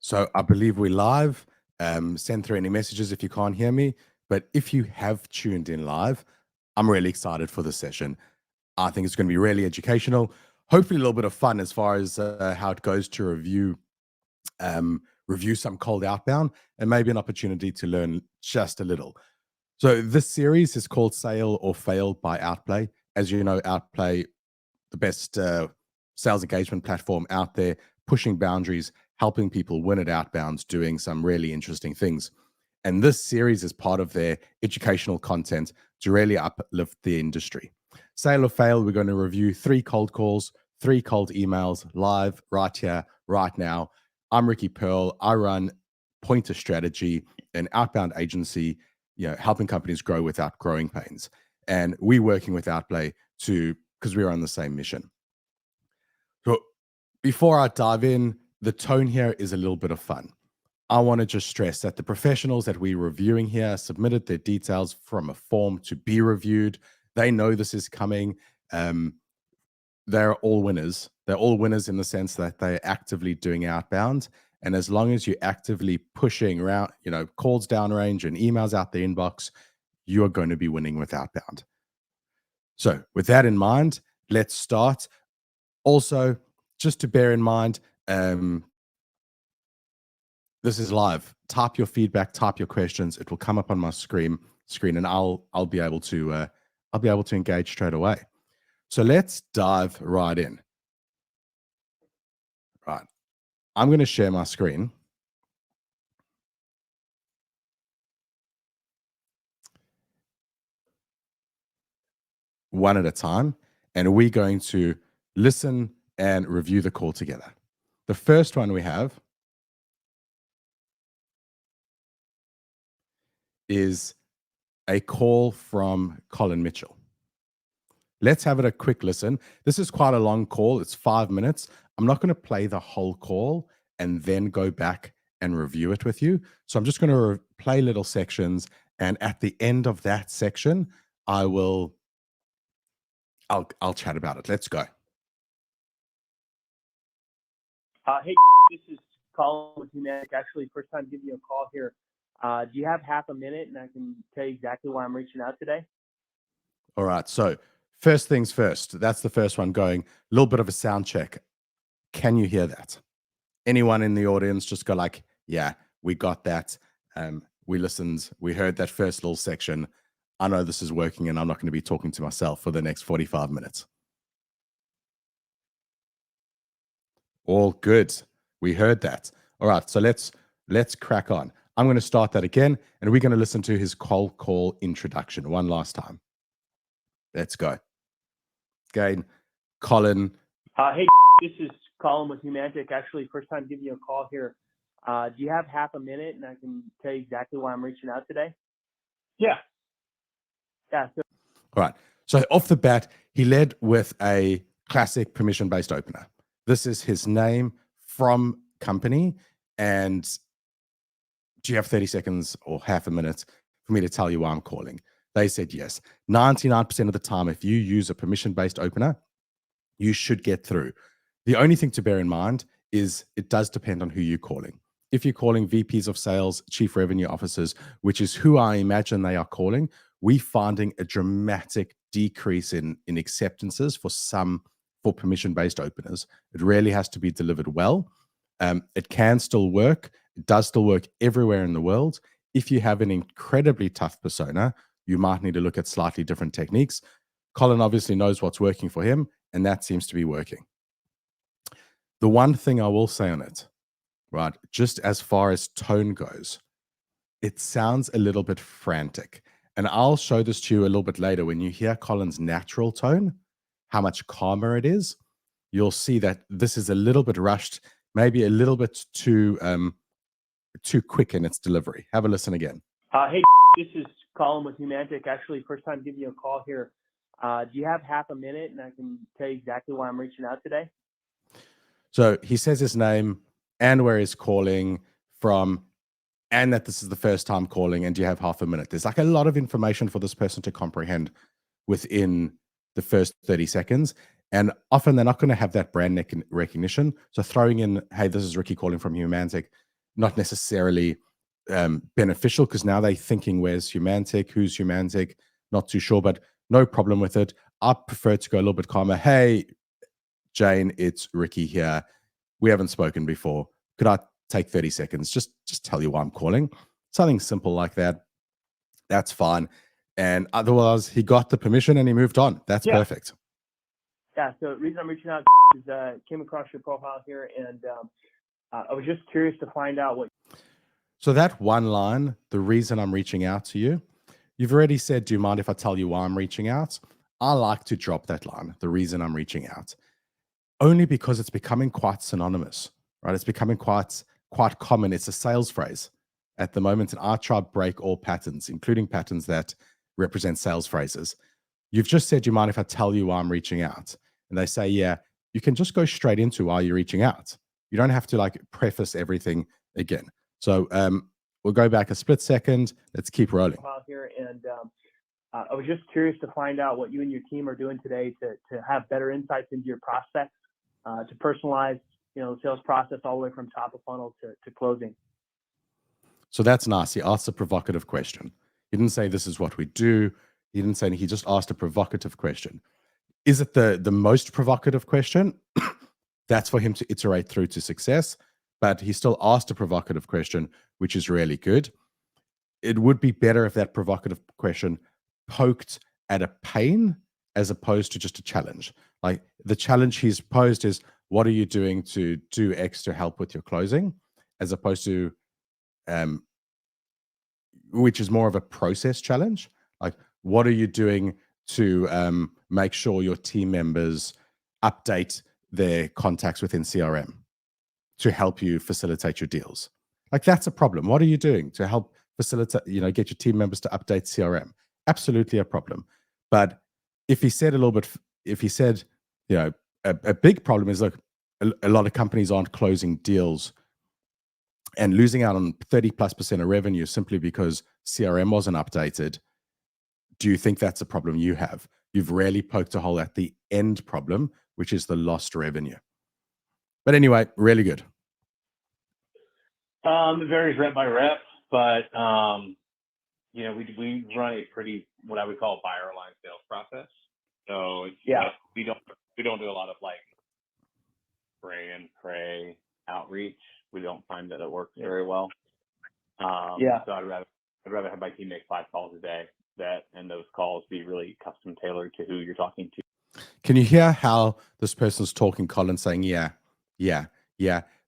So I believe we're live. Send through any messages if you can't hear me. But if you have tuned in live, I'm really excited for this session. I think it's going to be really educational. Hopefully, a little bit of fun as far as how it goes to review some cold outbound, and maybe an opportunity to learn just a little. So this series is called Sale or Fail by Outplay. As you know, Outplay, the best sales engagement platform out there, pushing boundaries, helping people win at outbounds, doing some really interesting things. And this series is part of their educational content to really uplift the industry. Sale or Fail, we're going to review 3 cold calls, 3 cold emails live right here, right now. I'm Ricky Pearl. I run Pointer Strategy, an outbound agency, helping companies grow without growing pains. And we're working with Outplay because we're on the same mission. So before I dive in, the tone here is a little bit of fun. I want to just stress that the professionals that we're reviewing here submitted their details from a form to be reviewed. They know this is coming. They're all winners. They're all winners in the sense that they're actively doing outbound. And as long as you're actively pushing around, calls downrange and emails out the inbox, you are going to be winning with outbound. So with that in mind, let's start. Also, just to bear in mind, this is live. Type your feedback, type your questions. It will come up on my screen, and I'll be able to engage straight away. So let's dive right in. Right, I'm going to share my screen. One at a time, and we're going to listen and review the call together. The first one we have is a call from Colin Mitchell. Let's have it a quick listen. This is quite a long call. It's 5 minutes. I'm not going to play the whole call and then go back and review it with you. So I'm just going to play little sections. And at the end of that section, I'll chat about it. Let's go. Hey, this is Colin with Humatic. Actually, first time giving you a call here. Do you have half a minute and I can tell you exactly why I'm reaching out today? All right. So first things first, that's the first one going. A little bit of a sound check. Can you hear that? Anyone in the audience just go like, yeah, we got that. We listened. We heard that first little section. I know this is working and I'm not going to be talking to myself for the next 45 minutes. All good. We heard that. All right. So let's crack on. I'm going to start that again and we're going to listen to his cold call introduction one last time. Let's go. Again, Colin. Hey, this is Colin with Humatic. Actually, first time giving you a call here. Do you have half a minute and I can tell you exactly why I'm reaching out today? Yeah. Yeah. All right. So off the bat, he led with a classic permission-based opener. This is his name from company. And do you have 30 seconds or half a minute for me to tell you why I'm calling? They said yes. 99% of the time, if you use a permission-based opener, you should get through. The only thing to bear in mind is it does depend on who you're calling. If you're calling VPs of sales, chief revenue officers, which is who I imagine they are calling, we're finding a dramatic decrease in acceptances for permission-based openers. It really has to be delivered well. It can still work. It does still work everywhere in the world. If you have an incredibly tough persona, you might need to look at slightly different techniques. Colin obviously knows what's working for him, and that seems to be working. The one thing I will say on it, right, just as far as tone goes, it sounds a little bit frantic. And I'll show this to you a little bit later. When you hear Colin's natural tone, how much calmer it is, you'll see that this is a little bit rushed, maybe a little bit too quick in its delivery. Have a listen again. Hey, this is Colin with Humatic. Actually, first time giving you a call here. Do you have half a minute and I can tell you exactly why I'm reaching out today? So he says his name and where he's calling from, and that this is the first time calling, and do you have half a minute? There's like a lot of information for this person to comprehend within the first 30 seconds. And often they're not going to have that brand recognition. So throwing in, hey, this is Ricky calling from Humantic, not necessarily beneficial, because now they're thinking, where's Humantic, who's Humantic, not too sure, but no problem with it. I prefer to go a little bit calmer. Hey, Jane, it's Ricky here. We haven't spoken before. Could I take 30 seconds? Just tell you why I'm calling. Something simple like that. That's fine. And otherwise, he got the permission and he moved on. That's perfect. Yeah. So the reason I'm reaching out is came across your profile here, and I was just curious to find out what. So that one line, the reason I'm reaching out to you, you've already said, do you mind if I tell you why I'm reaching out? I like to drop that line, the reason I'm reaching out, only because it's becoming quite synonymous, right? It's becoming quite common. It's a sales phrase at the moment, and I try to break all patterns, including patterns that represent sales phrases. You've just said, do you mind if I tell you why I'm reaching out? And they say, yeah. You can just go straight into why you're reaching out. You don't have to like preface everything again. So we'll go back a split second. Let's keep rolling. Here, and I was just curious to find out what you and your team are doing today to have better insights into your prospects, to personalize, the sales process all the way from top of funnel to closing. So that's nice. He asked a provocative question. He didn't say this is what we do. He didn't say, he just asked a provocative question. Is it the most provocative question? That's for him to iterate through to success, but he still asked a provocative question, which is really good. It would be better if that provocative question poked at a pain as opposed to just a challenge. Like the challenge he's posed is, what are you doing to do X to help with your closing, as opposed to, which is more of a process challenge. Like, what are you doing to make sure your team members update their contacts within CRM to help you facilitate your deals? Like, that's a problem. What are you doing to help facilitate, get your team members to update CRM? Absolutely a problem. But if he said a big problem is, look, a lot of companies aren't closing deals and losing out on 30+% of revenue simply because CRM wasn't updated. Do you think that's a problem you have? You've really poked a hole at the end problem, which is the lost revenue. But anyway, really good. It varies rep by rep, but we run a pretty, what I would call, buyer aligned sales process. So we don't do a lot of like spray and pray outreach. We don't find that it works very well. So I'd rather have my team make 5 calls a day, and those calls be really custom tailored to who you're talking to. Can you hear how this person's talking, Colin, saying, yeah.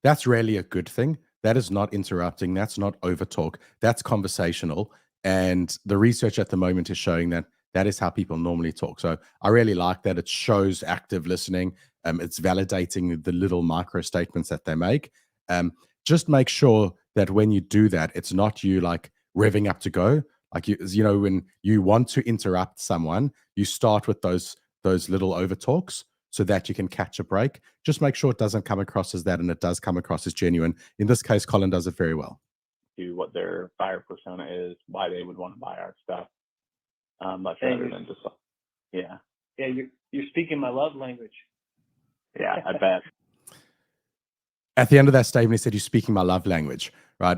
That's really a good thing. That is not interrupting. That's not over talk. That's conversational. And the research at the moment is showing that that is how people normally talk. So I really like that. It shows active listening. It's validating the little micro statements that they make. Just make sure that when you do that, it's not you like revving up to go. Like when you want to interrupt someone, you start with those little over talks so that you can catch a break. Just make sure it doesn't come across as that, and it does come across as genuine. In this case, Colin does it very well. To what their buyer persona is, why they would want to buy our stuff, much rather than just you're speaking my love language. Yeah, I bet. At the end of that statement, he said, "You're speaking my love language," right?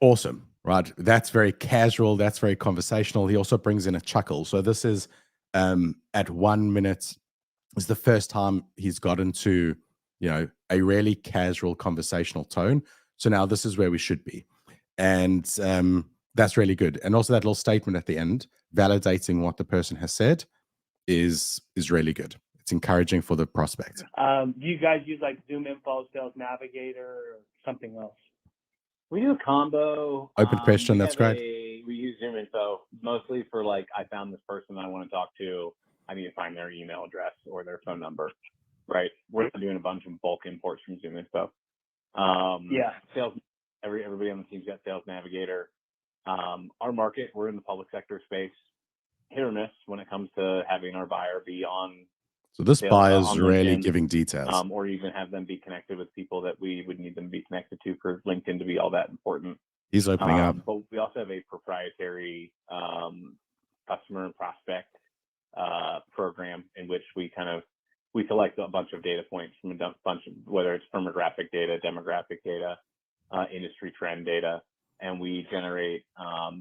Awesome, right? That's very casual. That's very conversational. He also brings in a chuckle. So this is at 1 minute is the first time he's gotten to, a really casual conversational tone. So now this is where we should be. And that's really good. And also that little statement at the end, validating what the person has said, is really good. It's encouraging for the prospect. Do you guys use like Zoom Info, Sales Navigator, or something else? We do a combo. Open question. That's great. We use Zoom Info mostly for like, I found this person that I want to talk to. I need to find their email address or their phone number. Right. We're doing a bunch of bulk imports from Zoom Info. Sales. Everybody on the team's got Sales Navigator. Our market, we're in the public sector space. Hit or miss when it comes to having our buyer be on. So this buyer's really giving details. Or even have them be connected with people that we would need them to be connected to for LinkedIn to be all that important. He's opening up. But we also have a proprietary customer and prospect program in which we collect a bunch of data points from a bunch of, whether it's firmographic data, demographic data, industry trend data, and we generate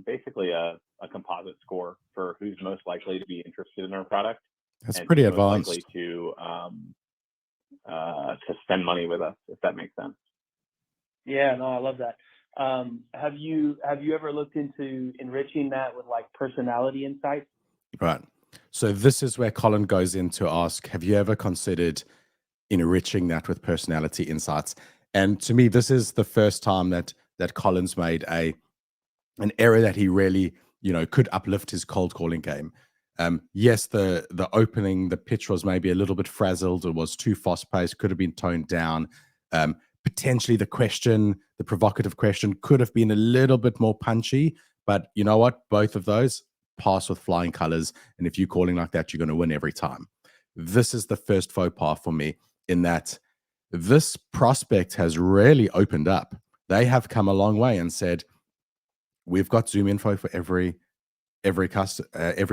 basically a composite score for who's most likely to be interested in our product. That's and pretty who's most advanced. likely to spend money with us, if that makes sense. Yeah, no, I love that. Have you ever looked into enriching that with like personality insights? Right. So this is where Colin goes in to ask, have you ever considered enriching that with personality insights? And to me, this is the first time that Colin's made an error that he really, could uplift his cold calling game. Yes, the opening, the pitch was maybe a little bit frazzled. It was too fast paced, could have been toned down. Potentially the provocative question could have been a little bit more punchy, but you know what? Both of those pass with flying colors. And if you're calling like that, you're going to win every time. This is the first faux pas for me, in that this prospect has really opened up. They have come a long way and said, we've got Zoom info for every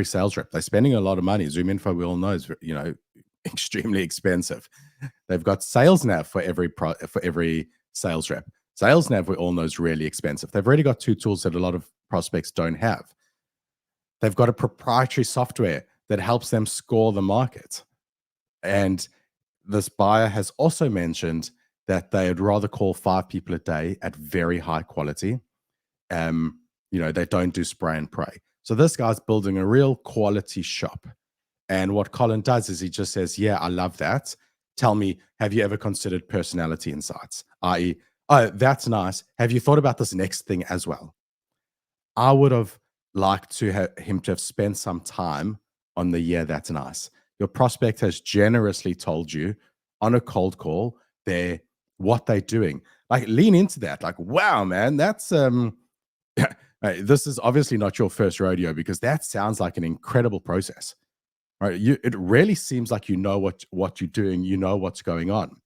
sales rep. They're spending a lot of money. Zoom info, we all know, is extremely expensive. They've got sales nav for every sales rep. Sales nav, we all know, is really expensive. They've already got two tools that a lot of prospects don't have. They've got a proprietary software that helps them score the market. And this buyer has also mentioned that they'd rather call 5 people a day at very high quality. They don't do spray and pray. So this guy's building a real quality shop. And what Colin does is he just says, yeah, I love that. Tell me, have you ever considered personality insights? I.e., oh, that's nice. Have you thought about this next thing as well? I would have liked him to have spent some time on the yeah, that's nice. Your prospect has generously told you on a cold call what they're doing. Like, lean into that. Like, wow, man, that's this is obviously not your first rodeo, because that sounds like an incredible process, right? It really seems like you know what you're doing, you know what's going on.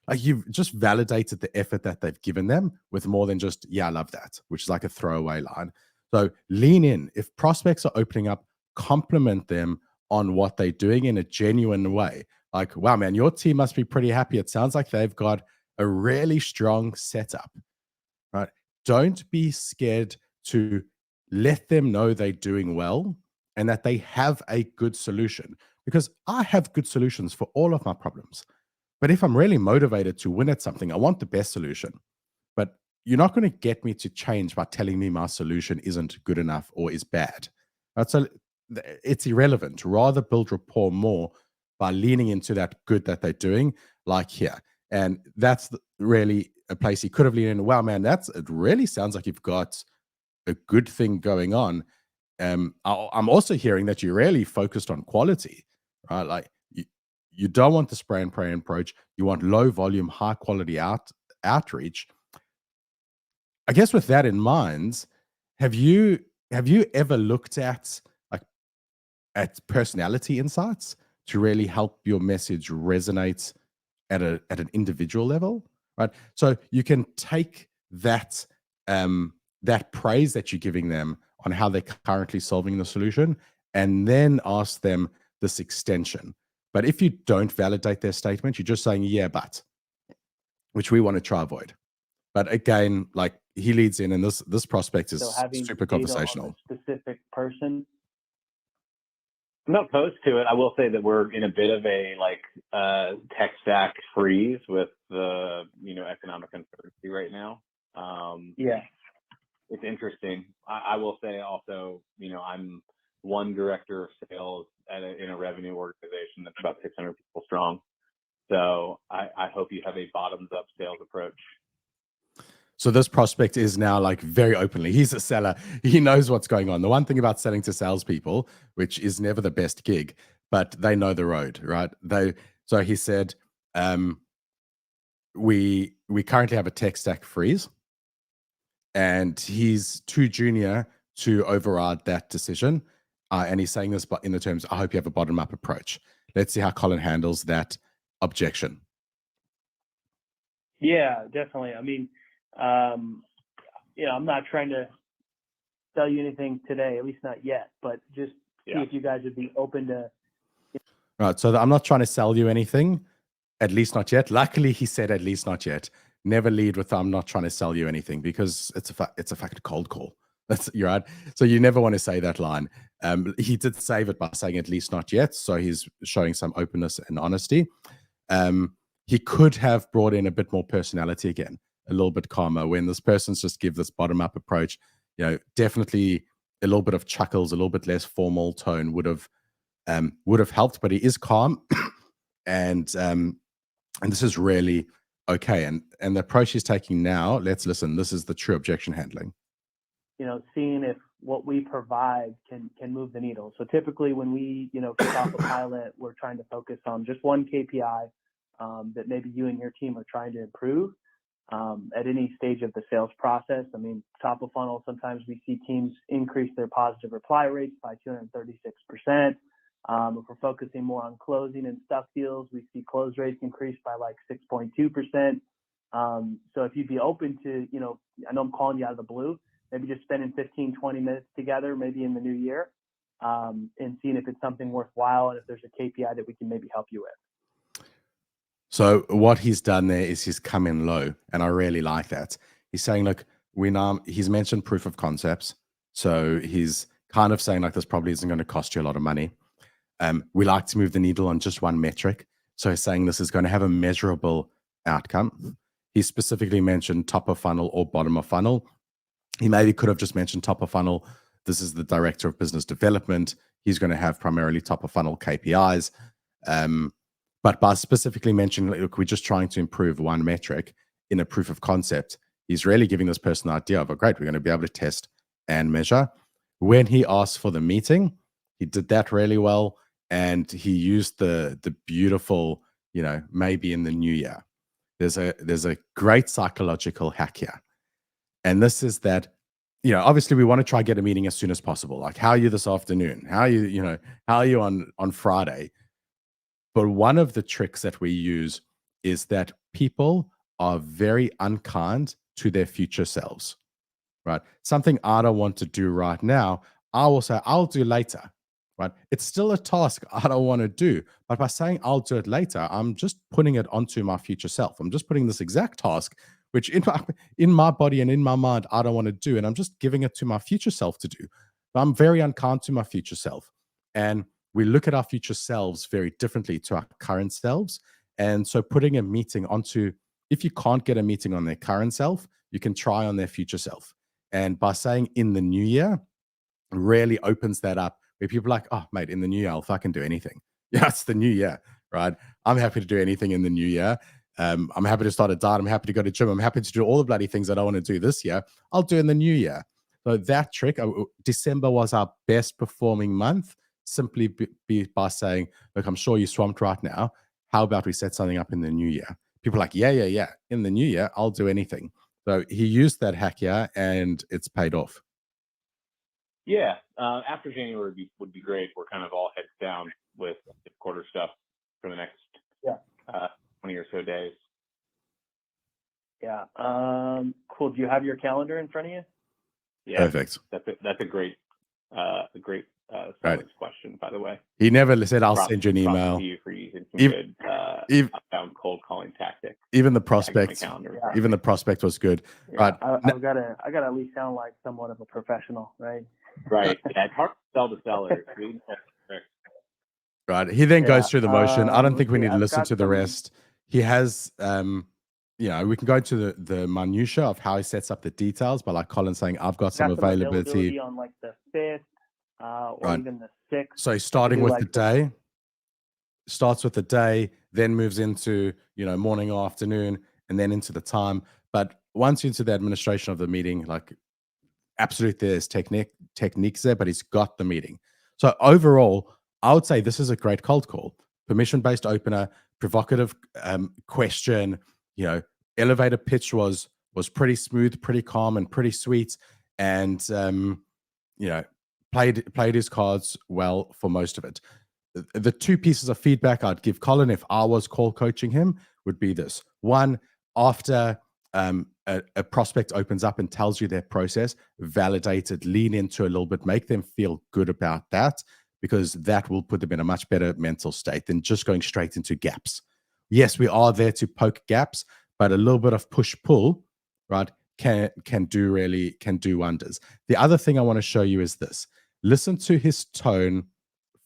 Like, you've just validated the effort that they've given them with more than just, yeah, I love that, which is like a throwaway line. So lean in. If prospects are opening up, compliment them on what they're doing in a genuine way. Like, wow, man, your team must be pretty happy. It sounds like they've got a really strong setup, right? Don't be scared to let them know they're doing well and that they have a good solution, because I have good solutions for all of my problems. But if I'm really motivated to win at something, I want the best solution. But you're not going to get me to change by telling me my solution isn't good enough or is bad. Right? So it's irrelevant. Rather build rapport more by leaning into that good that they're doing, like here. And that's really a place he could have leaned in. Wow, man, it really sounds like you've got a good thing going on. I'm also hearing that you're really focused on quality, right? Like, you don't want the spray and pray approach. You want low volume, high quality outreach. I guess with that in mind, have you ever looked at personality insights to really help your message resonate at an individual level, right? So you can take that that praise that you're giving them on how they're currently solving the solution, and then ask them this extension. But if you don't validate their statement, you're just saying, yeah, but, which we want to try avoid. But again, like, he leads in, and this prospect is super conversational. On a specific person. I'm not opposed to it. I will say that we're in a bit of a tech stack freeze with the economic uncertainty right now. Yeah, it's interesting. I will say also, I'm one director of sales in a revenue organization that's about 600 people strong. So I hope you have a bottoms up sales approach. So this prospect is now, like, very openly, he's a seller. He knows what's going on. The one thing about selling to salespeople, which is never the best gig, but they know the road, right? So he said, we currently have a tech stack freeze, and he's too junior to override that decision. And he's saying this in the terms, I hope you have a bottom up approach. Let's see how Colin handles that objection. Yeah, definitely. I mean, I'm not trying to sell you anything today, at least not yet, but just see if you guys would be open to. Right. So I'm not trying to sell you anything, at least not yet. Luckily, he said, at least not yet, never lead with "I'm not trying to sell you anything," because it's a fucking cold call. That's you're right. So you never want to say that line. He did save it by saying "at least not yet," so he's showing some openness and honesty. He could have brought in a bit more personality again, a little bit calmer. When this person's just give this bottom up approach, definitely a little bit of chuckles, a little bit less formal tone would have helped. But he is calm, and this is really okay. And the approach he's taking now, let's listen. This is the true objection handling. Seeing if what we provide can move the needle. So typically when we, kick off a pilot, we're trying to focus on just one KPI that maybe you and your team are trying to improve at any stage of the sales process. I mean, top of funnel, sometimes we see teams increase their positive reply rates by 236%. If we're focusing more on closing and stuff deals, we see close rates increase by like 6.2%. So if you'd be open to, I know I'm calling you out of the blue, maybe just spending 15, 20 minutes together, maybe in the new year, and seeing if it's something worthwhile and if there's a KPI that we can maybe help you with. So what he's done there is he's come in low, and I really like that. He's saying, look, he's mentioned proof of concepts. So he's kind of saying like, this probably isn't going to cost you a lot of money. We like to move the needle on just one metric. So he's saying this is going to have a measurable outcome. He specifically mentioned top of funnel or bottom of funnel. He maybe could have just mentioned top of funnel. This is the director of business development. He's going to have primarily top of funnel KPIs. But by specifically mentioning, look, we're just trying to improve one metric in a proof of concept, he's really giving this person the idea of, oh, great, we're going to be able to test and measure. When he asked for the meeting, he did that really well. And he used the beautiful, maybe in the new year. There's a great psychological hack here. And this is that, obviously we want to try get a meeting as soon as possible. Like, how are you this afternoon? How are you, how are you on Friday? But one of the tricks that we use is that people are very unkind to their future selves, right? Something I don't want to do right now, I will say, I'll do later, right? It's still a task I don't want to do. But by saying I'll do it later, I'm just putting it onto my future self. I'm just putting this exact task, which in my body and in my mind, I don't want to do. And I'm just giving it to my future self to do. But I'm very unkind to my future self. And we look at our future selves very differently to our current selves. And so putting a meeting onto, if you can't get a meeting on their current self, you can try on their future self. And by saying in the new year, really opens that up where people are like, oh, mate, in the new year, I'll fucking do anything. Yeah, it's the new year, right? I'm happy to do anything in the new year. I'm happy to start a diet. I'm happy to go to gym. I'm happy to do all the bloody things that I want to do this year. I'll do in the new year. So that trick, December was our best performing month, simply by saying, look, I'm sure you're swamped right now. How about we set something up in the new year? People are like, yeah. In the new year, I'll do anything. So he used that hack here and it's paid off. Yeah. After January would be great. We're kind of all heads down with the quarter stuff for the next 20 or so days. Yeah. Cool. Do you have your calendar in front of you? Yeah. Perfect. That's a great right. question, by the way. He never said, I'll send you an email. To you for using some good outbound cold calling tactics. Even the prospect, even the prospect was good. Yeah, right. I gotta at least sound like somewhat of a professional, right? Right. Yeah, it's hard to sell to sellers. Right. He then goes through the motion. I don't think we need to listen to the rest. He has, we can go into the minutia of how he sets up the details, but like Colin saying, I've got some availability on like the 5th or even the 6th. So he's starting with the day, starts with the day, then moves into, morning or afternoon, and then into the time. But once into the administration of the meeting, like absolutely there's techniques there, but he's got the meeting. So overall, I would say this is a great cold call. Permission-based opener, provocative question, elevator pitch was pretty smooth, pretty calm, and pretty sweet. And played his cards well for most of it. The two pieces of feedback I'd give Colin if I was call coaching him would be this. One, after a prospect opens up and tells you their process, validate it, lean into a little bit, make them feel good about that, because that will put them in a much better mental state than just going straight into gaps. Yes, we are there to poke gaps, but a little bit of push-pull, right, can do wonders. The other thing I want to show you is this. Listen to his tone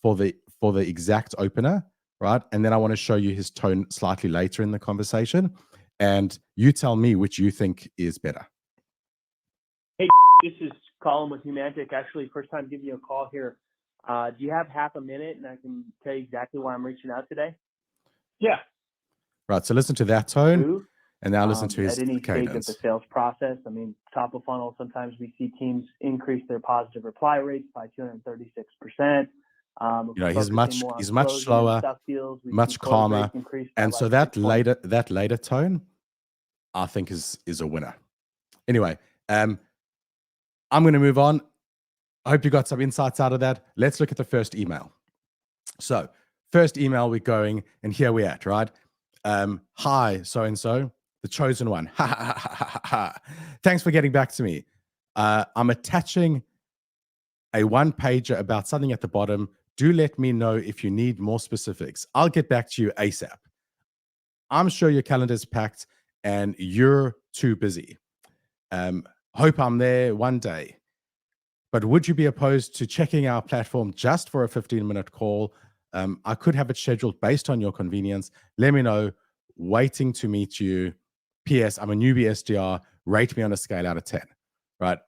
for the exact opener, right? And then I want to show you his tone slightly later in the conversation. And you tell me which you think is better. Hey, this is Colin with Humantic. Actually, first time giving you a call here. Do you have half a minute and I can tell you exactly why I'm reaching out today? Yeah. Right. So listen to that tone. True. And now listen to his at any stage of cadence. the sales process. I mean, top of funnel, sometimes we see teams increase their positive reply rates by 236%. He's much slower, much calmer. And so that later tone, I think is a winner. Anyway, I'm going to move on. I hope you got some insights out of that. Let's look at the first email. So first email, we're going, and here we're at, right? Hi, so-and-so, the chosen one. Thanks for getting back to me. I'm attaching a one-pager about something at the bottom. Do let me know if you need more specifics. I'll get back to you ASAP. I'm sure your calendar's packed and you're too busy. Hope I'm there one day. But would you be opposed to checking our platform just for a 15-minute call? I could have it scheduled based on your convenience. Let me know. Waiting to meet you. P.S. I'm a newbie SDR. Rate me on a scale out of 10. Right?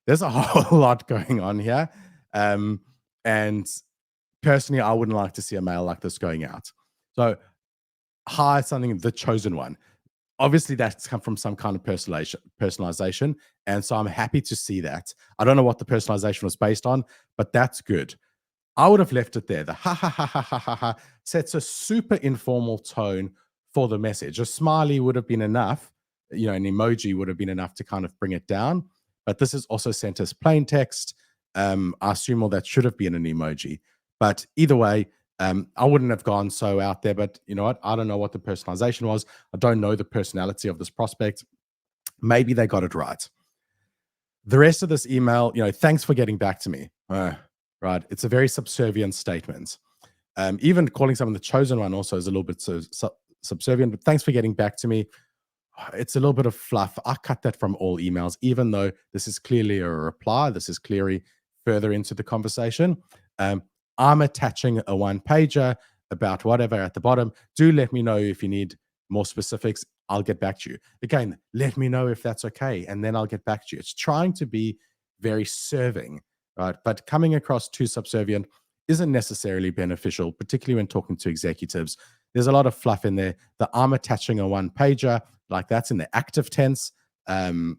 There's a whole lot going on here. And personally, I wouldn't like to see a mail like this going out. So hire something, the chosen one. Obviously, that's come from some kind of personalization. And so I'm happy to see that. I don't know what the personalization was based on, but that's good. I would have left it there. The ha ha ha ha ha ha ha sets a super informal tone for the message. A smiley would have been enough. An emoji would have been enough to kind of bring it down. But this is also sent as plain text. I assume all that should have been an emoji. But either way, I wouldn't have gone so out there. But you know what? I don't know what the personalization was. I don't know the personality of this prospect. Maybe they got it right. The rest of this email, thanks for getting back to me. Right. It's a very subservient statement. Even calling someone the chosen one also is a little bit subservient, but thanks for getting back to me. It's a little bit of fluff. I cut that from all emails, even though this is clearly a reply. This is clearly further into the conversation. I'm attaching a one-pager about whatever at the bottom. Do let me know if you need more specifics. I'll get back to you. Again, let me know if that's okay, and then I'll get back to you. It's trying to be very serving, right? But coming across too subservient isn't necessarily beneficial, particularly when talking to executives. There's a lot of fluff in there. The I'm attaching a one-pager, like that's in the active tense. I'd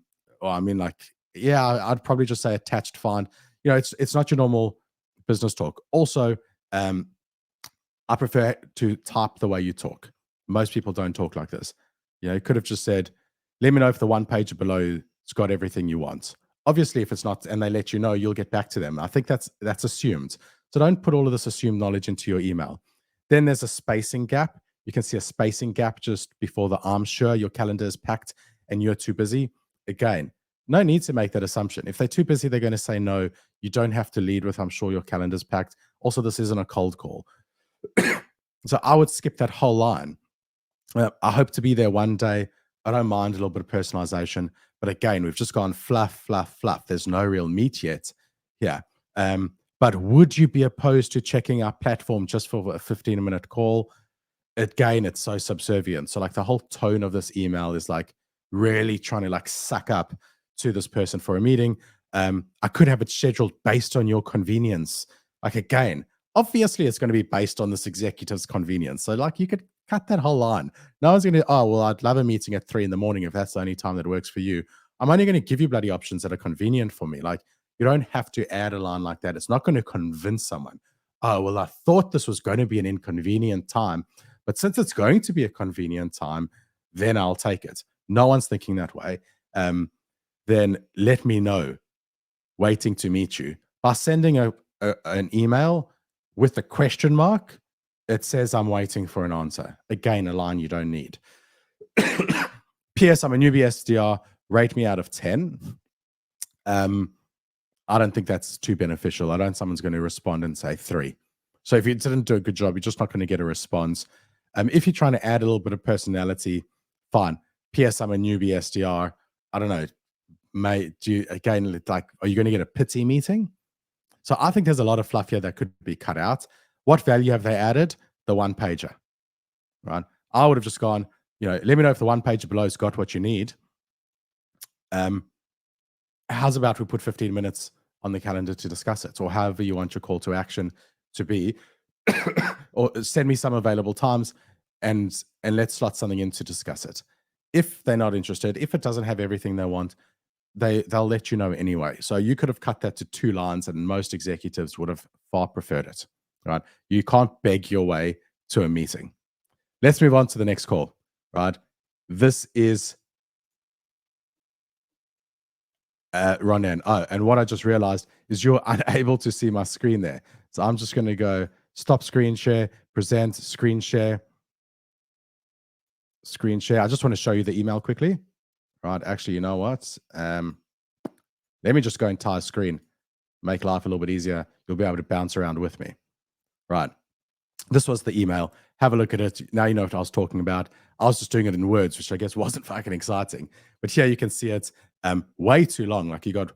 probably just say attached fine. It's not your normal business talk. Also, I prefer to type the way you talk. Most people don't talk like this. You could have just said, let me know if the one page below has got everything you want. Obviously, if it's not, and they let you know, you'll get back to them. I think that's assumed. So don't put all of this assumed knowledge into your email. Then there's a spacing gap. You can see a spacing gap just before the I'm sure your calendar is packed and you're too busy. Again, no need to make that assumption. If they're too busy, they're going to say no. You don't have to lead with, I'm sure your calendar's packed. Also, this isn't a cold call. So I would skip that whole line. I hope to be there one day. I don't mind a little bit of personalization. But again, we've just gone fluff, fluff, fluff. There's no real meat yet. Yeah. But would you be opposed to checking our platform just for a 15-minute call? Again, it's so subservient. So like the whole tone of this email is like really trying to like suck up to this person for a meeting. I could have it scheduled based on your convenience. Like again, obviously it's going to be based on this executive's convenience. So like you could cut that whole line. No one's going to, I'd love a meeting at 3 a.m. if that's the only time that works for you. I'm only going to give you bloody options that are convenient for me. Like you don't have to add a line like that. It's not going to convince someone. I thought this was going to be an inconvenient time, but since it's going to be a convenient time, then I'll take it. No one's thinking that way. Then let me know. Waiting to meet you. By sending an email with a question mark, it says I'm waiting for an answer. Again, a line you don't need. P.S. I'm a newbie SDR. Rate me out of 10. I don't think that's too beneficial. I don't think someone's going to respond and say 3. So if you didn't do a good job, you're just not going to get a response. If you're trying to add a little bit of personality, fine. P.S. I'm a newbie SDR. I don't know. Mate, are you going to get a pity meeting? So I think there's a lot of fluff here that could be cut out. What value have they added? The one pager, right? I would have just gone, let me know if the one pager below's got what you need. How's about we put 15 minutes on the calendar to discuss it, or however you want your call to action to be, or send me some available times and let's slot something in to discuss it. If they're not interested, if it doesn't have everything they want, they'll let you know anyway. So you could have cut that to 2 lines, and most executives would have far preferred it, right? You can't beg your way to a meeting. Let's move on to the next call, right? This is Ronan. Oh, and what I just realized is you're unable to see my screen there. So I'm just going to go stop screen share, present, screen share, screen share. I just want to show you the email quickly. Right. Actually, you know what? Let me just go entire screen, make life a little bit easier. You'll be able to bounce around with me. Right. This was the email. Have a look at it. Now you know what I was talking about. I was just doing it in words, which I guess wasn't fucking exciting. But here you can see it way too long. Like you got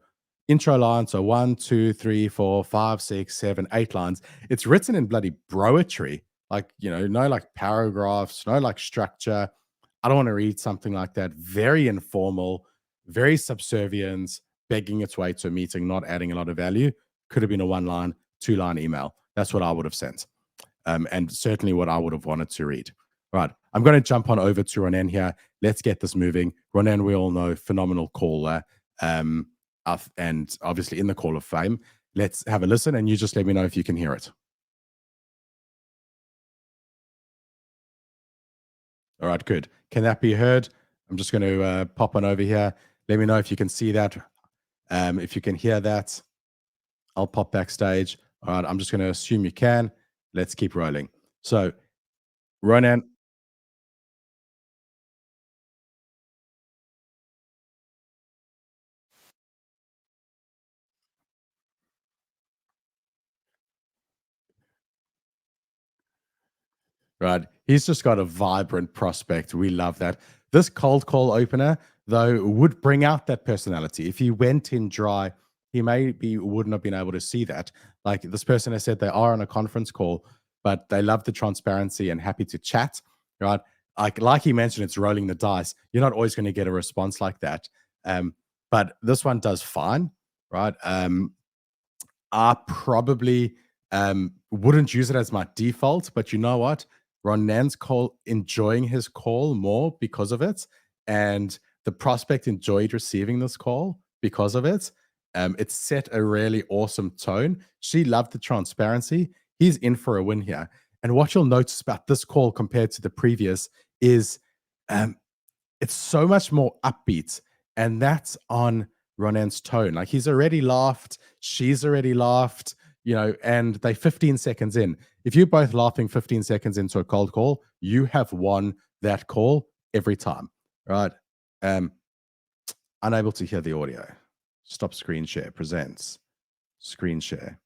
intro line. So 1, 2, 3, 4, 5, 6, 7, 8 lines. It's written in bloody broetry. Like, no like paragraphs, no like structure. I don't want to read something like that. Very informal, very subservient, begging its way to a meeting, not adding a lot of value. Could have been a 1-line, 2-line email. That's what I would have sent. And certainly what I would have wanted to read. Right. I'm going to jump on over to Ronan here. Let's get this moving. Ronan, we all know, phenomenal caller. And obviously in the Call of Fame. Let's have a listen, and you just let me know if you can hear it. All right, good. Can that be heard? I'm just going to pop on over here. Let me know if you can see that. If you can hear that, I'll pop backstage. All right, I'm just going to assume you can. Let's keep rolling. So, Ronan. Right. He's just got a vibrant prospect. We love that. This cold call opener, though, would bring out that personality. If he went in dry, he maybe wouldn't have been able to see that. Like this person has said they are on a conference call, but they love the transparency and happy to chat, right? Like he mentioned, it's rolling the dice. You're not always going to get a response like that. But this one does fine, right? I probably wouldn't use it as my default, but you know what? Ronan's call, enjoying his call more because of it, and the prospect enjoyed receiving this call because of it. It set a really awesome tone. She loved the transparency. He's in for a win here. And what you'll notice about this call compared to the previous is it's so much more upbeat, and that's on Ronan's tone. Like he's already laughed, she's already laughed, and they 15 seconds in. If you're both laughing 15 seconds into a cold call, you have won that call every time, right? Unable to hear the audio. Stop screen share, presents, screen share.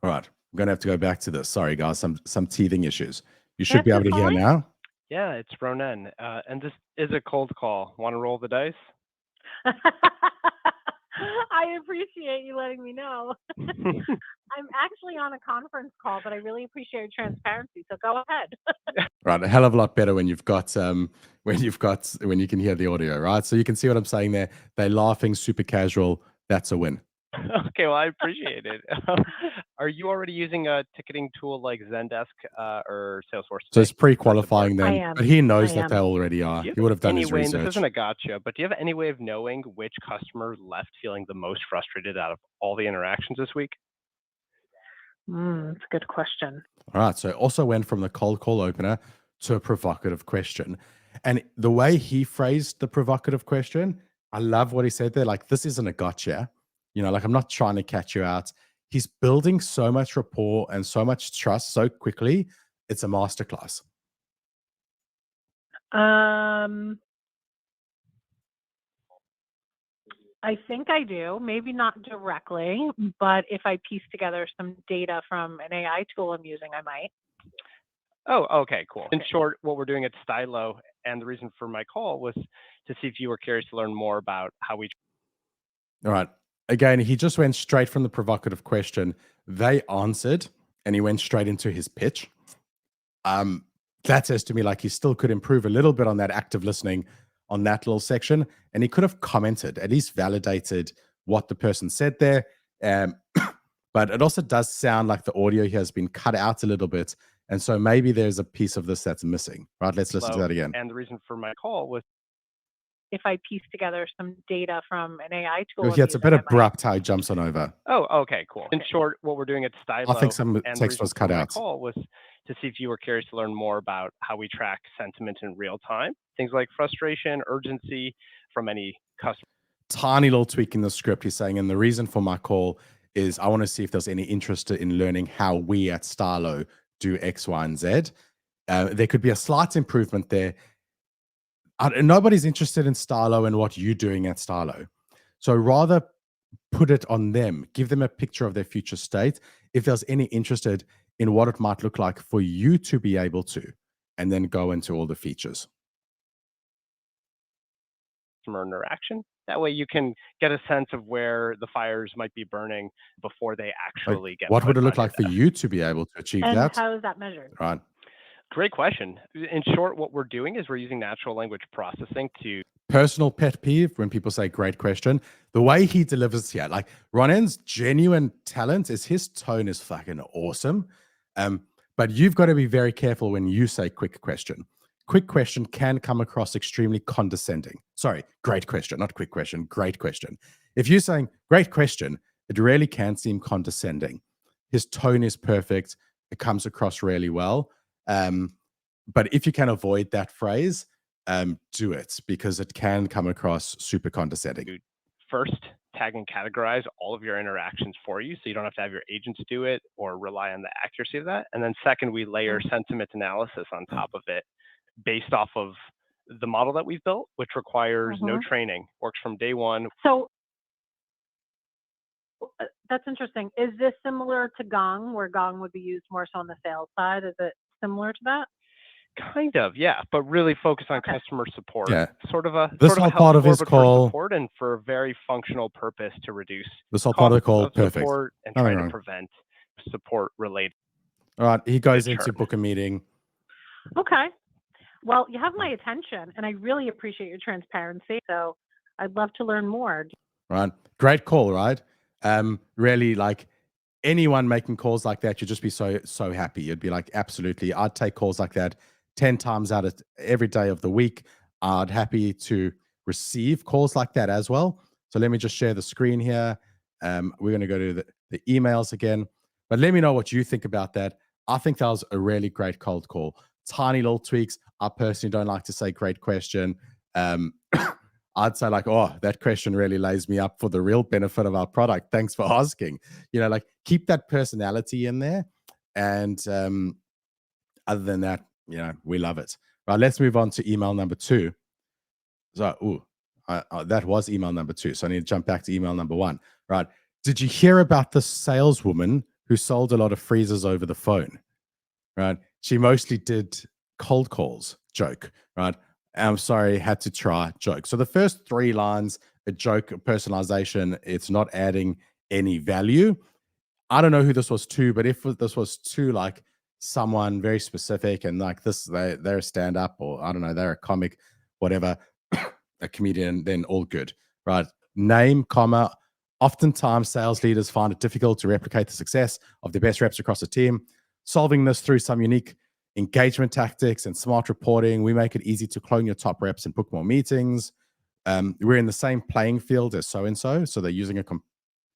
All right, I'm going to have to go back to this. Sorry, guys, some teething issues. You should be able to hear now. Yeah, it's Ronan. And this is a cold call. Want to roll the dice? I appreciate you letting me know. I'm actually on a conference call, but I really appreciate your transparency. So go ahead. Right, a hell of a lot better when you can hear the audio, right? So you can see what I'm saying there. They're laughing, super casual. That's a win. Okay, well, I appreciate it. Are you already using a ticketing tool like Zendesk or Salesforce? So it's pre-qualifying them, I am. but he knows I that am. they already are. He would have done his research. This isn't a gotcha, but do you have any way of knowing which customer left feeling the most frustrated out of all the interactions this week? That's a good question. All right, so it also went from the cold call opener to a provocative question. And the way he phrased the provocative question, I love what he said there. Like, this isn't a gotcha. Like I'm not trying to catch you out. He's building so much rapport and so much trust so quickly. It's a masterclass. I think I do. Maybe not directly, but if I piece together some data from an AI tool I'm using, I might. Oh, okay, cool. In short, what we're doing at Stylo, and the reason for my call was to see if you were curious to learn more about how we. All right. Again, he just went straight from the provocative question. They answered, and he went straight into his pitch. That says to me like he still could improve a little bit on that active listening on that little section, and he could have commented, at least validated what the person said there. But it also does sound like the audio here has been cut out a little bit, and so maybe there's a piece of this that's missing. Right? Let's listen to that again. And the reason for my call was if I piece together some data from an AI tool. Oh, yeah, it's a bit abrupt how he jumps on over. Oh, okay, cool. In short, what we're doing at Stylo, I think some and text was cut my out. call was to see if you were curious to learn more about how we track sentiment in real time, things like frustration, urgency from any customer. Tiny little tweak in the script. He's saying, and the reason for my call is I want to see if there's any interest in learning how we at Stylo do X, Y, and Z. There could be a slight improvement there. Nobody's interested in Stylo and what you're doing at Stylo. So rather put it on them, give them a picture of their future state. If there's any interested in what it might look like for you to be able to, and then go into all the features. Customer interaction. That way you can get a sense of where the fires might be burning before they actually get. What would it look like for you to be able to achieve and that? how is that measured? Right. Great question. In short, what we're doing is we're using natural language processing to. Personal pet peeve when people say great question, the way he delivers here, like Ronen's genuine talent is his tone is fucking awesome. But you've got to be very careful when you say quick question. Quick question can come across extremely condescending. Sorry, great question, not quick question, great question. If you're saying great question, it really can seem condescending. His tone is perfect. It comes across really well. But if you can avoid that phrase, do it, because it can come across super condescending. First, tag and categorize all of your interactions for you, so you don't have to have your agents do it or rely on the accuracy of that. And then second, we layer sentiment analysis on top of it based off of the model that we've built, which requires no training, works from day one. So that's interesting. Is this similar to Gong, where Gong would be used more so on the sales side? Is it similar to that? Kind of, yeah, but really focus on customer support. Yeah. Sort of a this whole part of his call support, and for a very functional purpose to reduce this whole part of the call perfect support and try to prevent support related. All right, he goes into book a meeting. Okay. Well, you have my attention, and I really appreciate your transparency. So I'd love to learn more. Right, great call, right? Really, like anyone making calls like that, you'd just be so happy. You'd be like, absolutely, I'd take calls like that 10 times out of every day of the week. I'd happy to receive calls like that as well. So let me just share the screen here. We're going to go to the emails again, but let me know what you think about that. I think that was a really great cold call. Tiny little tweaks. I personally don't like to say great question. I'd say like, oh, that question really lays me up for the real benefit of our product. Thanks for asking. You know, like keep that personality in there. And other than that, you know, we love it. Right, let's move on to email number 2. So, that was email number 2. So I need to jump back to email number 1. Right. Did you hear about the saleswoman who sold a lot of freezers over the phone? Right. She mostly did cold calls. Joke. Right. I'm sorry, had to try. Joke. So the first 3 lines, a joke, a personalization, it's not adding any value. I don't know who this was to, but if this was to like someone very specific and like this, they're a stand-up, or I don't know, they're a comic, whatever, a comedian, then all good, right? Name, comma. Oftentimes, sales leaders find it difficult to replicate the success of the best reps across the team. Solving this through some unique engagement tactics and smart reporting, we make it easy to clone your top reps and book more meetings. We're in the same playing field as so-and-so, so they're using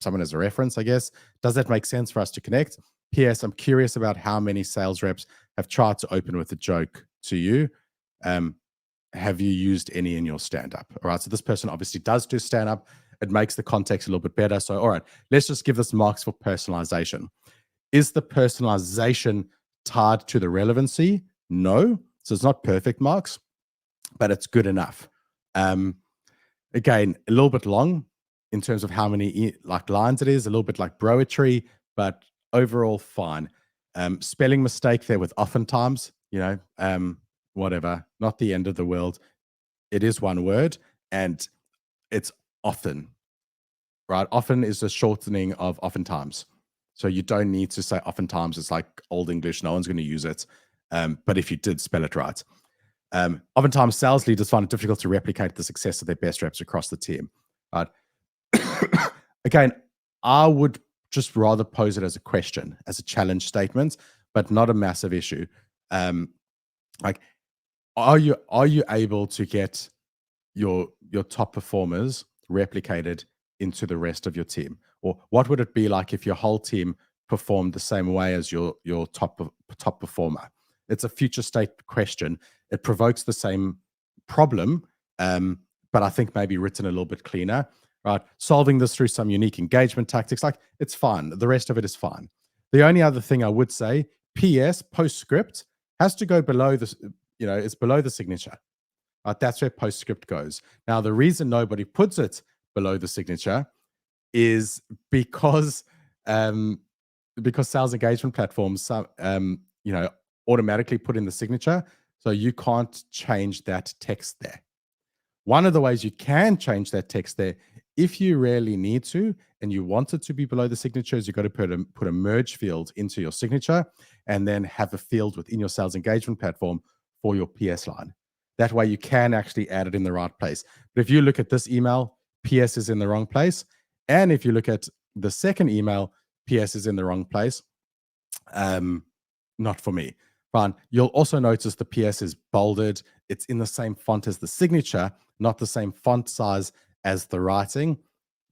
someone as a reference, I guess. Does that make sense for us to connect? P.S. I'm curious about how many sales reps have tried to open with a joke to you. Have you used any in your stand-up? All right, so this person obviously does do stand-up. It makes the context a little bit better. So, all right, let's just give this marks for personalization. Is the personalization tied to the relevancy? No. So it's not perfect marks, but it's good enough. Again, a little bit long in terms of how many like lines it is, a little bit like broetry, but overall fine. Spelling mistake there with oftentimes. whatever, not the end of the world. It is one word, and it's often, right? Often is a shortening of oftentimes. So you don't need to say oftentimes. It's like Old English. No one's going to use it. But if you did spell it right. Oftentimes, sales leaders find it difficult to replicate the success of their best reps across the team. Right? Again, I would just rather pose it as a question, as a challenge statement, but not a massive issue. Like, are you able to get your top performers replicated into the rest of your team? Or what would it be like if your whole team performed the same way as your top performer? It's a future state question. It provokes the same problem, but I think maybe written a little bit cleaner, right? Solving this through some unique engagement tactics, like, it's fine. The rest of it is fine. The only other thing I would say, PS, postscript, has to go below this, it's below the signature. That's where postscript goes. Now, the reason nobody puts it below the signature is because sales engagement platforms, automatically put in the signature, so you can't change that text there. One of the ways you can change that text there, if you really need to, and you want it to be below the signature, is you've got to put a merge field into your signature, and then have a field within your sales engagement platform for your PS line. That way you can actually add it in the right place. But if you look at this email, PS is in the wrong place. And if you look at the second email, PS is in the wrong place. Not for me. Fine. You'll also notice the PS is bolded. It's in the same font as the signature, not the same font size as the writing.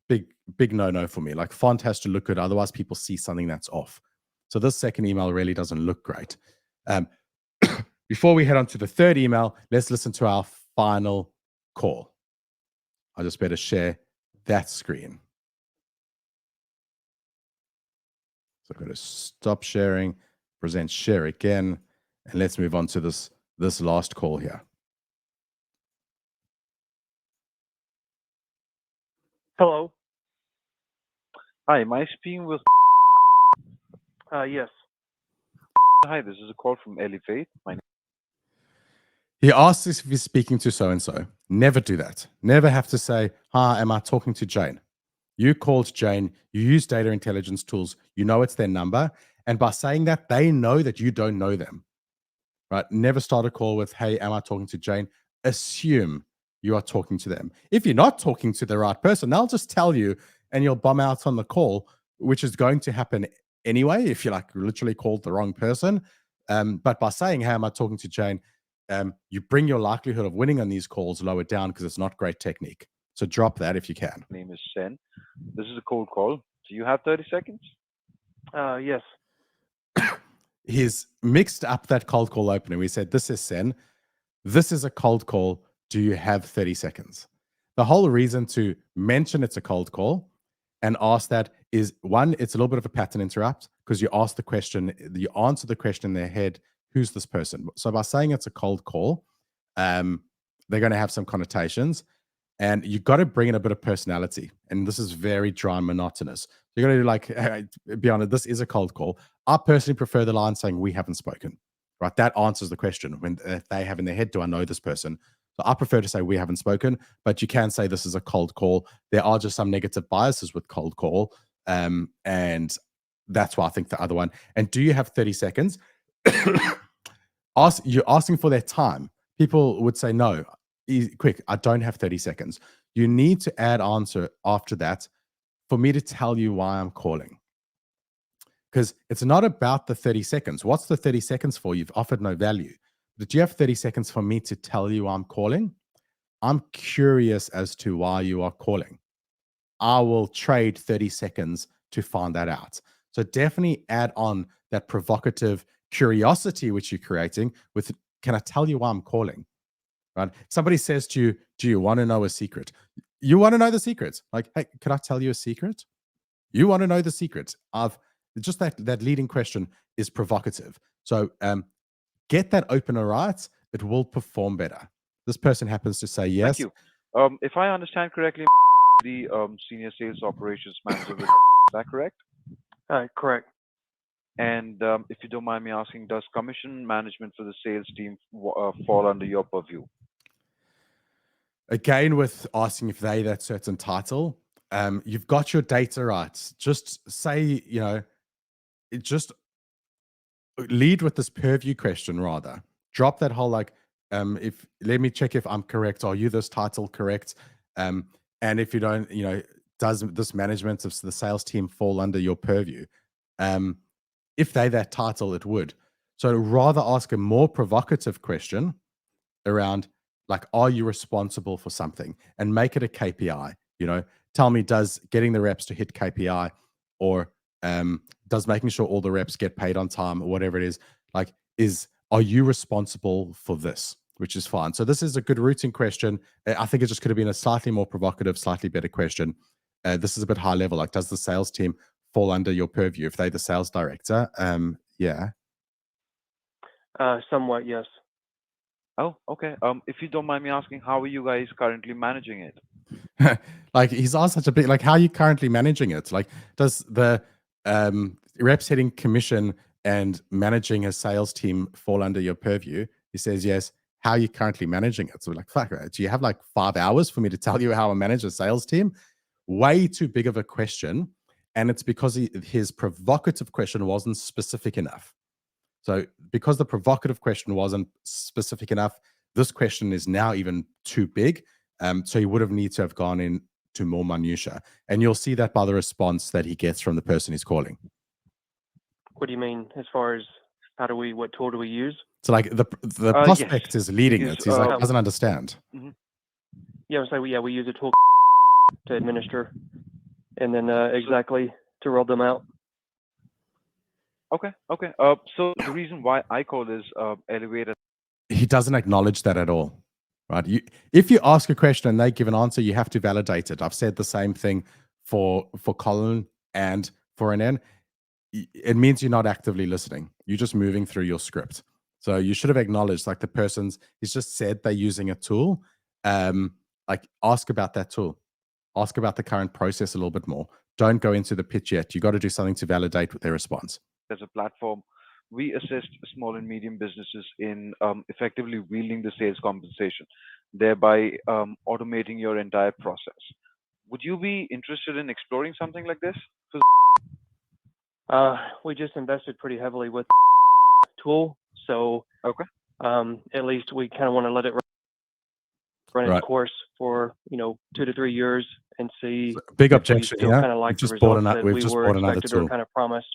Big no-no for me. Like, font has to look good. Otherwise, people see something that's off. So this second email really doesn't look great. Before we head on to the third email, let's listen to our final call. I just better share that screen. So I'm going to stop sharing, present share again, and let's move on to this last call here. Hello. Hi, am I speaking with? Yes. Hi, this is a call from Elevate. He asks if he's speaking to so-and-so. Never do that. Never have to say, hi, am I talking to Jane? You called Jane. You use data intelligence tools. You know it's their number. And by saying that, they know that you don't know them. Right? Never start a call with, hey, am I talking to Jane? Assume you are talking to them. If you're not talking to the right person, they'll just tell you and you'll bum out on the call, which is going to happen anyway if you literally called the wrong person. But by saying, hey, am I talking to Jane? You bring your likelihood of winning on these calls lower down, because it's not great technique. So drop that if you can. My name is Sen. This is a cold call. Do you have 30 seconds? Yes. He's mixed up that cold call opening. We said, this is Sen. This is a cold call. Do you have 30 seconds? The whole reason to mention it's a cold call and ask that is, one, it's a little bit of a pattern interrupt, because you ask the question, you answer the question in their head, who's this person? So by saying it's a cold call, they're going to have some connotations, and you've got to bring in a bit of personality. And this is very dry and monotonous. You're going to hey, be honest, this is a cold call. I personally prefer the line saying, we haven't spoken, right? That answers the question. When they have in their head, do I know this person? So I prefer to say we haven't spoken, but you can say this is a cold call. There are just some negative biases with cold call. And that's why I think the other one. And do you have 30 seconds? You're asking for their time. People would say, no, quick, I don't have 30 seconds. You need to add answer after that for me to tell you why I'm calling. Because it's not about the 30 seconds. What's the 30 seconds for? You've offered no value. But do you have 30 seconds for me to tell you I'm calling? I'm curious as to why you are calling. I will trade 30 seconds to find that out. So definitely add on that provocative curiosity which you're creating with, can I tell you why I'm calling? Right? Somebody says to you, do you want to know a secret? You want to know the secret. Like, hey, can I tell you a secret? You want to know the secret. Just that leading question is provocative. So get that opener right. It will perform better. This person happens to say yes. Thank you. If I understand correctly, the senior sales operations manager, is that correct? Correct. And if you don't mind me asking, does commission management for the sales team fall under your purview? Again, with asking if they that certain title, you've got your data right. Just say, just lead with this purview question rather. Drop that whole like, if let me check if I'm correct. Are you this title correct? And if you don't, does this management of the sales team fall under your purview? If they that title, it would. So rather ask a more provocative question around like, are you responsible for something, and make it a KPI. Tell me, does getting the reps to hit KPI, or does making sure all the reps get paid on time, or whatever it is, like, are you responsible for this? Which is fine. So this is a good routing question. I think it just could have been a slightly more provocative, slightly better question. This is a bit high level. Like, does the sales team fall under your purview if they're the sales director? Yeah. Somewhat, yes. Oh, okay. If you don't mind me asking, how are you guys currently managing it? Like, he's asked such a big, like, how are you currently managing it? Like, does the reps hitting commission and managing a sales team fall under your purview? He says yes. How are you currently managing it? So we're like, fuck, do you have like 5 hours for me to tell you how I manage a sales team? Way too big of a question. And it's because his provocative question wasn't specific enough. So because the provocative question wasn't specific enough, this question is now even too big. So he would have needed to have gone into more minutia. And you'll see that by the response that he gets from the person he's calling. What do you mean as far as what tool do we use? So like the prospect Yes. is leading Because, it. He's like, doesn't understand. Yeah, so we use a tool to administer, and then exactly to roll them out. Okay. So the reason why I call this elevator. He doesn't acknowledge that at all, right? If you ask a question and they give an answer, you have to validate it. I've said the same thing for Colin and for an N. It means you're not actively listening. You're just moving through your script. So you should have acknowledged, like, he's just said they're using a tool. Like, ask about that tool. Ask about the current process a little bit more. Don't go into the pitch yet. You got to do something to validate with their response. As a platform, we assist small and medium businesses in effectively wielding the sales compensation, thereby automating your entire process. Would you be interested in exploring something like this? We just invested pretty heavily with tool, so Okay. At least we kind of want to let it run its course for 2 to 3 years and see. Big if objection we still here. kind of like the We've just bought results that we've we just were bought another expected or tool. kind of promised.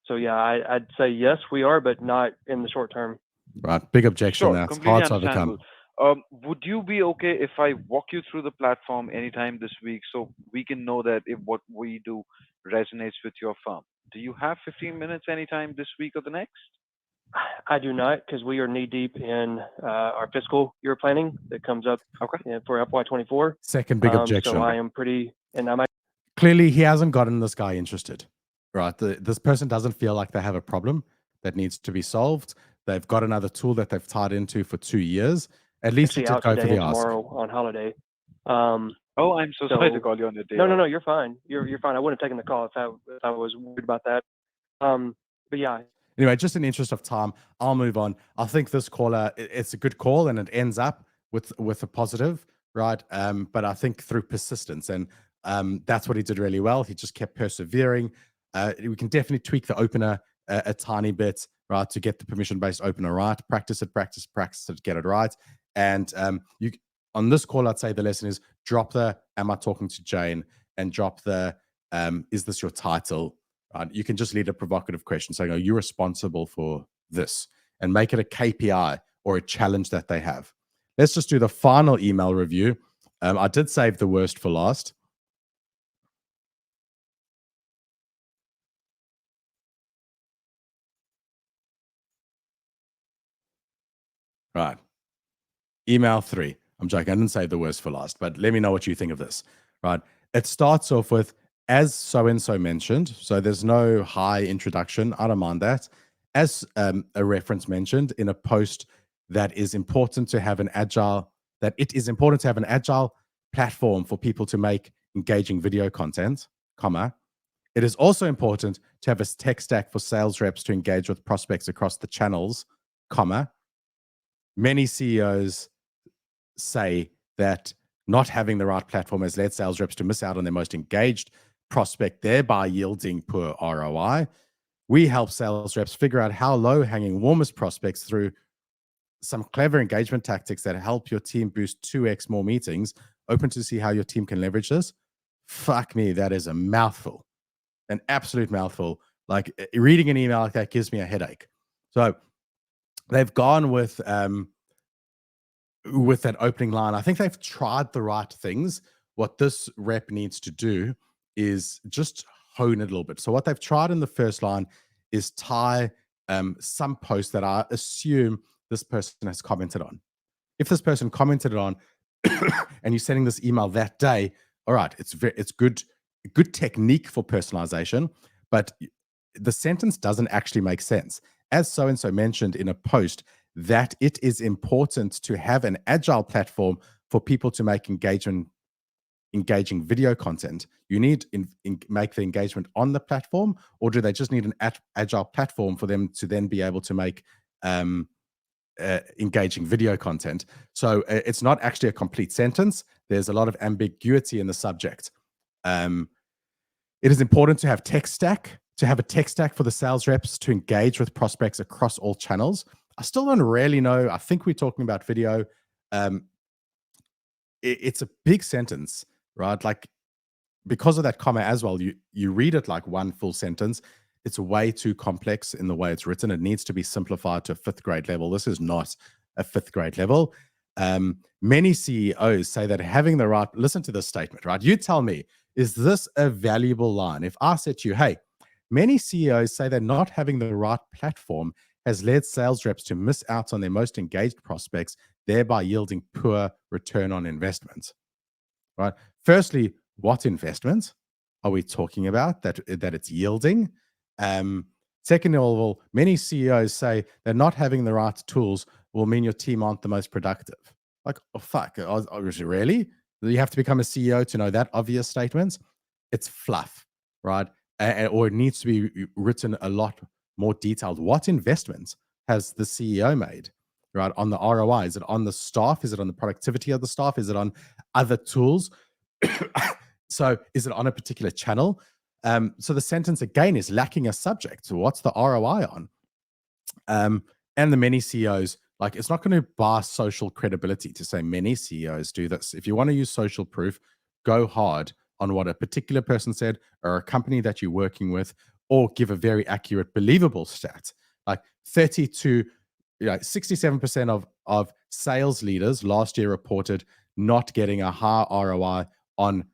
So yeah, I'd say yes, we are, but not in the short term. Right. Big objection. Sure, That's completely hard to understandable. overcome. Would you be okay if I walk you through the platform anytime this week so we can know that if what we do resonates with your firm? Do you have 15 minutes anytime this week or the next? I do not, because we are knee deep in our fiscal year planning that comes up for FY24. Second big objection. So I am Clearly, he hasn't gotten this guy interested, right? This person doesn't feel like they have a problem that needs to be solved. They've got another tool that they've tied into for 2 years. At least he did go for the ask. Tomorrow on holiday. Oh, I'm so sorry to call you on the day. No, you're fine. You're fine. I wouldn't have taken the call if I was worried about that. But yeah. Anyway, just in the interest of time, I'll move on. I think this caller, it's a good call, and it ends up with a positive, right? But I think through persistence, and that's what he did really well. He just kept persevering. We can definitely tweak the opener a tiny bit, right, to get the permission-based opener right. Practice it, get it right. And you on this call, I'd say the lesson is drop the "Am I talking to Jane?" and drop the "Is this your title?" You can just lead a provocative question saying, "Are you responsible for this?" and make it a KPI or a challenge that they have. Let's just do the final email review. I did save the worst for last. Right. Email 3. I'm joking. I didn't save the worst for last, but let me know what you think of this. Right. It starts off with, as so-and-so mentioned. So there's no high introduction. I don't mind that. As a reference mentioned in a post that is important to have an agile, that it is important to have an agile platform for people to make engaging video content, comma, It is also important to have a tech stack for sales reps to engage with prospects across the channels, comma. Many CEOs say that not having the right platform has led sales reps to miss out on their most engaged prospect, thereby yielding poor ROI. We help sales reps figure out how low-hanging warmest prospects through some clever engagement tactics that help your team boost 2x more meetings. Open to see how your team can leverage this? Fuck me, that is a mouthful, an absolute mouthful. Like reading an email like that gives me a headache. So they've gone with that opening line. I think they've tried the right things. What this rep needs to do is just hone it a little bit. So what they've tried in the first line is tie some post that I assume this person has commented on. If this person commented on and you're sending this email that day, all right, it's good technique for personalization, but the sentence doesn't actually make sense. As so-and-so mentioned in a post, that it is important to have an agile platform for people to make engaging video content. You need make the engagement on the platform, or do they just need an agile platform for them to then be able to make engaging video content? So it's not actually a complete sentence. There's a lot of ambiguity in the subject. It is important to have have a tech stack for the sales reps to engage with prospects across all channels. I still don't really know. I think we're talking about video. It's a big sentence, right? Like, because of that comma as well, you read it like one full sentence. It's way too complex in the way it's written. It needs to be simplified to a 5th grade level. This is not a 5th grade level. Many CEOs say that having the right, listen to this statement, right? You tell me, is this a valuable line? If I said to you, hey, many CEOs say that not having the right platform has led sales reps to miss out on their most engaged prospects, thereby yielding poor return on investment, right? Firstly, what investment are we talking about that it's yielding? Second of all, many CEOs say that not having the right tools will mean your team aren't the most productive. Like, oh, fuck, really? You have to become a CEO to know that obvious statement? It's fluff, right? Or it needs to be written a lot more detailed. What investment has the CEO made, right, on the ROI? Is it on the staff? Is it on the productivity of the staff? Is it on other tools? So is it on a particular channel? So the sentence again is lacking a subject. So what's the ROI on? And the many CEOs, like, it's not going to buy social credibility to say many CEOs do this. If you want to use social proof, go hard on what a particular person said or a company that you're working with, or give a very accurate, believable stat. Like 67% of sales leaders last year reported not getting a high ROI on,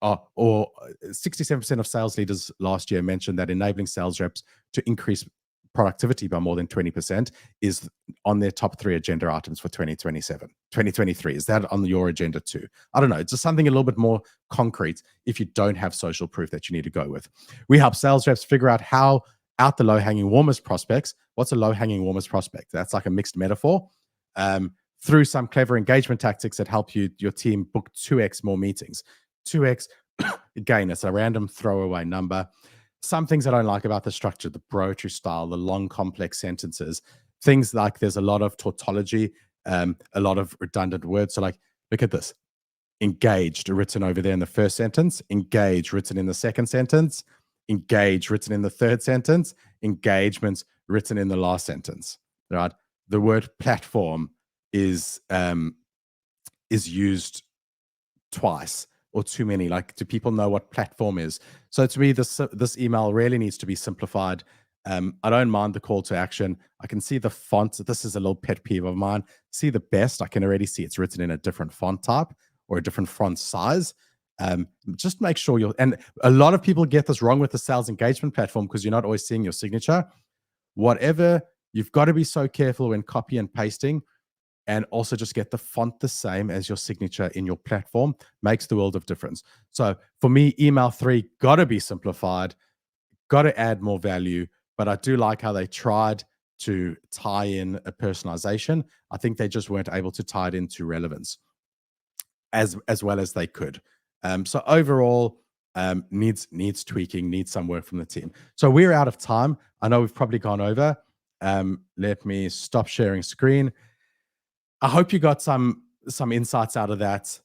or 67% of sales leaders last year mentioned that enabling sales reps to increase productivity by more than 20% is on their top 3 agenda items for 2023. Is that on your agenda too? I don't know. It's just something a little bit more concrete if you don't have social proof that you need to go with. We help sales reps figure out how out the low-hanging warmest prospects. What's a low-hanging warmest prospect? That's like a mixed metaphor. Through some clever engagement tactics that help your team book 2x more meetings. 2x, again, it's a random throwaway number. Some things I don't like about the structure, the broetry style, the long, complex sentences, things like there's a lot of tautology, a lot of redundant words. So like, look at this. Engaged, written over there in the first sentence. Engage, written in the second sentence. Engage, written in the third sentence. Engagements, written in the last sentence, right? The word platform is used twice or too many. Like, do people know what platform is? So to me, this email really needs to be simplified. I don't mind the call to action. I can see the font. This is a little pet peeve of mine. See the best. I can already see it's written in a different font type or a different font size. Just make sure and a lot of people get this wrong with the sales engagement platform because you're not always seeing your signature. Whatever, you've got to be so careful when copy and pasting. And also just get the font the same as your signature in your platform. Makes the world of difference. So for me, email 3 got to be simplified, got to add more value. But I do like how they tried to tie in a personalization. I think they just weren't able to tie it into relevance as well as they could. So overall, needs tweaking, needs some work from the team. So we're out of time. I know we've probably gone over. Let me stop sharing screen. I hope you got some insights out of that.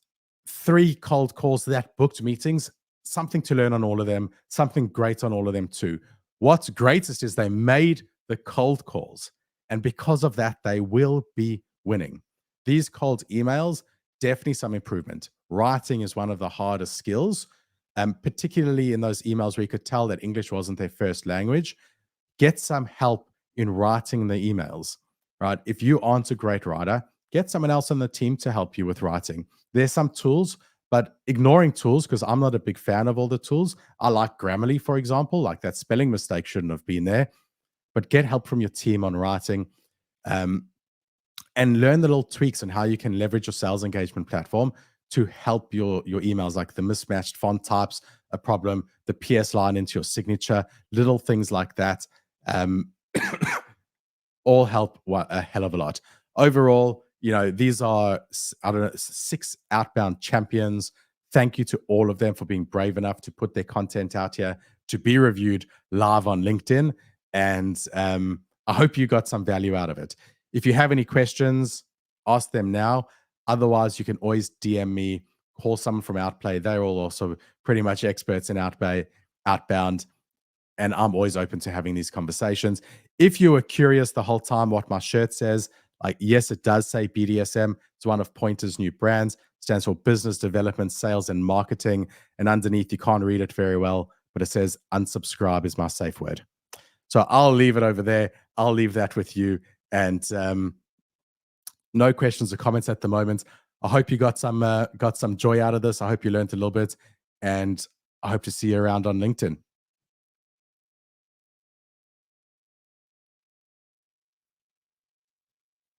3 cold calls that booked meetings, something to learn on all of them, something great on all of them too. What's greatest is they made the cold calls, and because of that, they will be winning. These cold emails, definitely some improvement. Writing is one of the hardest skills, particularly in those emails where you could tell that English wasn't their first language. Get some help in writing the emails, right? If you aren't a great writer, get someone else on the team to help you with writing. There's some tools, but ignoring tools, because I'm not a big fan of all the tools. I like Grammarly, for example, like that spelling mistake shouldn't have been there, but get help from your team on writing. And learn the little tweaks on how you can leverage your sales engagement platform to help your emails, like the mismatched font types, a problem, the PS line into your signature, little things like that. All help a hell of a lot. Overall, these are, 6 outbound champions. Thank you to all of them for being brave enough to put their content out here to be reviewed live on LinkedIn. And I hope you got some value out of it. If you have any questions, ask them now. Otherwise, you can always DM me, call someone from Outplay. They're all also pretty much experts in outbound. And I'm always open to having these conversations. If you were curious the whole time what my shirt says, like, yes, it does say BDSM. It's one of Pointer's new brands. It stands for Business Development, Sales, and Marketing. And underneath, you can't read it very well, but it says unsubscribe is my safe word. So I'll leave it over there. I'll leave that with you. And no questions or comments at the moment. I hope you got some joy out of this. I hope you learned a little bit. And I hope to see you around on LinkedIn.